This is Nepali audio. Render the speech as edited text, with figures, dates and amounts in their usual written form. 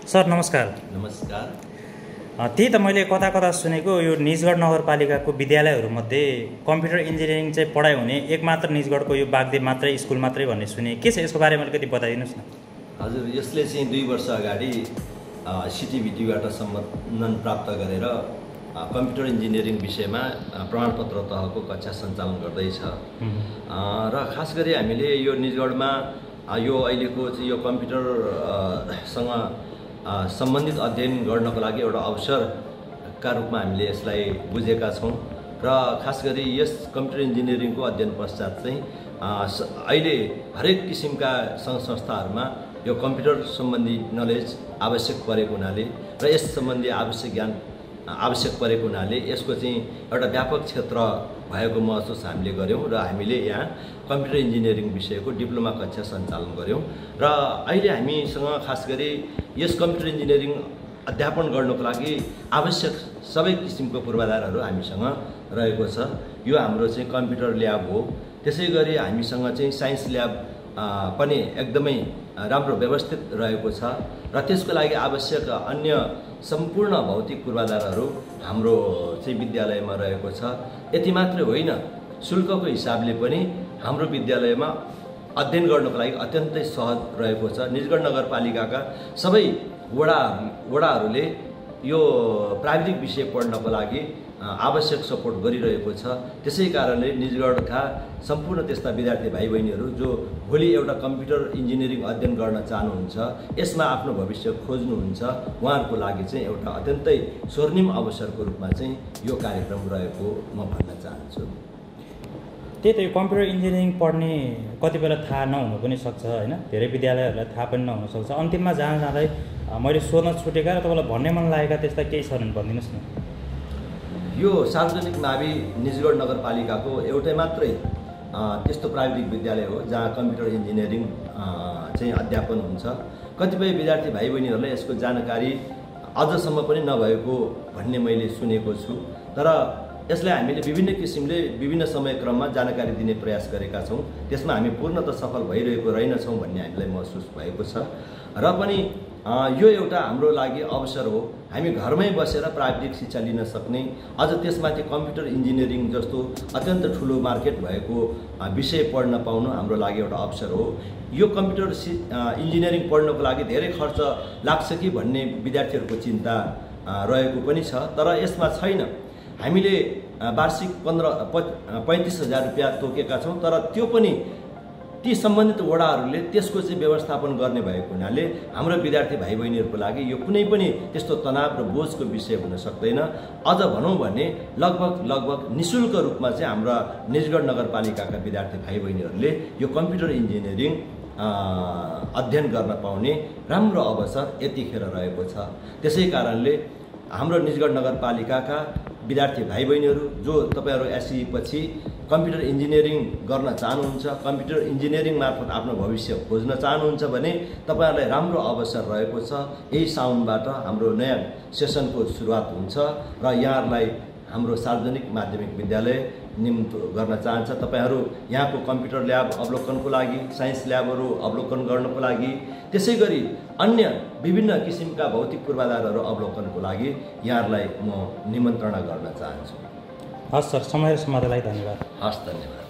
सर नमस्कार। नमस्कार। त्यही त मैले कता कता सुनेको यो निजगढ नगरपालिकाको विद्यालयहरूमध्ये कम्प्युटर इन्जिनियरिङ चाहिँ पढाइ हुने एकमात्र निजगढको यो बागदेव मात्रै स्कुल मात्रै भन्ने सुने। के छ यसको बारेमा अलिकति बताइदिनुहोस् न। हजुर, यसले चाहिँ 2 वर्ष अगाडि सिटिभिटीबाट सम्बन्धन प्राप्त गरेर कम्प्युटर इन्जिनियरिङ विषयमा प्रमाणपत्र तहको कक्षा सञ्चालन गर्दैछ। र खास गरी हामीले यो निजगढमा यो अहिलेको चाहिँ यो कम्प्युटरसँग सम्बन्धित अध्ययन गर्नको लागि एउटा अवसरका रूपमा हामीले यसलाई बुझेका छौँ। र खास गरी यस कम्प्युटर इन्जिनियरिङको अध्ययन पश्चात चाहिँ अहिले हरेक किसिमका सङ्घ संस्थाहरूमा यो कम्प्युटर सम्बन्धी नलेज आवश्यक परेको हुनाले र यस सम्बन्धी आवश्यक ज्ञान आवश्यक परेको हुनाले यसको चाहिँ एउटा व्यापक क्षेत्र भएको महसुस हामीले गऱ्यौँ र हामीले यहाँ कम्प्युटर इन्जिनियरिङ विषयको डिप्लोमा कक्षा सञ्चालन गऱ्यौँ। र अहिले हामीसँग खास गरी यस कम्प्युटर इन्जिनियरिङ अध्यापन गर्नको लागि आवश्यक सबै किसिमको पूर्वाधारहरू हामीसँग रहेको छ। यो हाम्रो चाहिँ कम्प्युटर ल्याब हो। त्यसै गरी हामीसँग चाहिँ साइन्स ल्याब पनि एकदमै राम्रो व्यवस्थित रहेको छ र त्यसको लागि आवश्यक अन्य सम्पूर्ण भौतिक पूर्वाधारहरू हाम्रो चाहिँ विद्यालयमा रहेको छ। यति मात्रै होइन, शुल्कको हिसाबले पनि हाम्रो विद्यालयमा अध्ययन गर्नको लागि अत्यन्तै सहज रहेको छ। निजगढ नगरपालिकाका सबै वडाहरूले यो प्राविधिक विषय पढ्नको लागि आवश्यक सपोर्ट गरिरहेको छ। त्यसै कारणले निजगढका सम्पूर्ण त्यस्ता विद्यार्थी भाइ बहिनीहरू जो भोलि एउटा कम्प्युटर इन्जिनियरिङ अध्ययन गर्न चाहनुहुन्छ, यसमा आफ्नो भविष्य खोज्नुहुन्छ, उहाँहरूको लागि चाहिँ एउटा अत्यन्तै स्वर्णिम अवसरको रूपमा चाहिँ यो कार्यक्रम रहेको म भन्न चाहन्छु। त्यही त यो कम्प्युटर इन्जिनियरिङ पढ्ने कति बेला थाहा नहुनु पनि सक्छ होइन, धेरै विद्यालयहरूलाई थाहा पनि नहुन सक्छ। अन्तिममा जाँदै मैले सोध्न छुटेका र तपाईँलाई भन्ने मन लागेका त्यस्ता केही छन् भनिदिनुहोस् न। यो सार्वजनिक मावि निजगढ नगरपालिकाको एउटै मात्रै त्यस्तो प्राविधिक विद्यालय हो जहाँ कम्प्युटर इन्जिनियरिङ चाहिँ अध्यापन हुन्छ। कतिपय विद्यार्थी भाइ बहिनीहरूलाई यसको जानकारी अझसम्म पनि नभएको भन्ने मैले सुनेको छु। तर यसलाई हामीले विभिन्न किसिमले विभिन्न समयक्रममा जानकारी दिने प्रयास गरेका छौँ। त्यसमा हामी पूर्णतः सफल भइरहेको रहेनछौँ भन्ने हामीलाई महसुस भएको छ। र पनि यो एउटा हाम्रो लागि अवसर हो। हामी घरमै बसेर प्राविधिक शिक्षा लिन सक्ने, अझ त्यसमाथि कम्प्युटर इन्जिनियरिङ जस्तो अत्यन्त ठुलो मार्केट भएको विषय पढ्न पाउनु हाम्रो लागि एउटा अवसर हो। यो कम्प्युटर इन्जिनियरिङ पढ्नको लागि धेरै खर्च लाग्छ कि भन्ने विद्यार्थीहरूको चिन्ता रहेको पनि छ। तर यसमा छैन। हामीले वार्षिक 35,000 रुपियाँ तोकेका छौँ। तर त्यो पनि ती सम्बन्धित वडाहरूले त्यसको चाहिँ व्यवस्थापन गर्ने भएको हुनाले हाम्रो विद्यार्थी भाइ बहिनीहरूको लागि यो कुनै पनि त्यस्तो तनाव र बोझको विषय हुन सक्दैन। अझ भनौँ भने लगभग निःशुल्क रूपमा चाहिँ हाम्रा निजगढ नगरपालिकाका विद्यार्थी भाइ बहिनीहरूले यो कम्प्युटर इन्जिनियरिङ अध्ययन गर्न पाउने राम्रो अवसर यतिखेर रहेको छ। त्यसै कारणले हाम्रो निजगढ नगरपालिकाका विद्यार्थी भाइ बहिनीहरू जो तपाईँहरू एसई पछि कम्प्युटर इन्जिनियरिङ गर्न चाहनुहुन्छ, कम्प्युटर इन्जिनियरिङ मार्फत आफ्नो भविष्य खोज्न चाहनुहुन्छ भने तपाईँहरूलाई राम्रो अवसर रहेको छ। यही साउनबाट हाम्रो नयाँ सेसनको सुरुवात हुन्छ र यहाँहरूलाई हाम्रो सार्वजनिक माध्यमिक विद्यालय निम्तो गर्न चाहन्छ। तपाईँहरू यहाँको कम्प्युटर ल्याब अवलोकनको लागि, साइन्स ल्याबहरू अवलोकन गर्नको लागि, त्यसै गरी अन्य विभिन्न किसिमका भौतिक पूर्वाधारहरू अवलोकनको लागि यहाँहरूलाई म निमन्त्रणा गर्न चाहन्छु। हस् सर, समय र समाधानलाई धन्यवाद। हस्, धन्यवाद।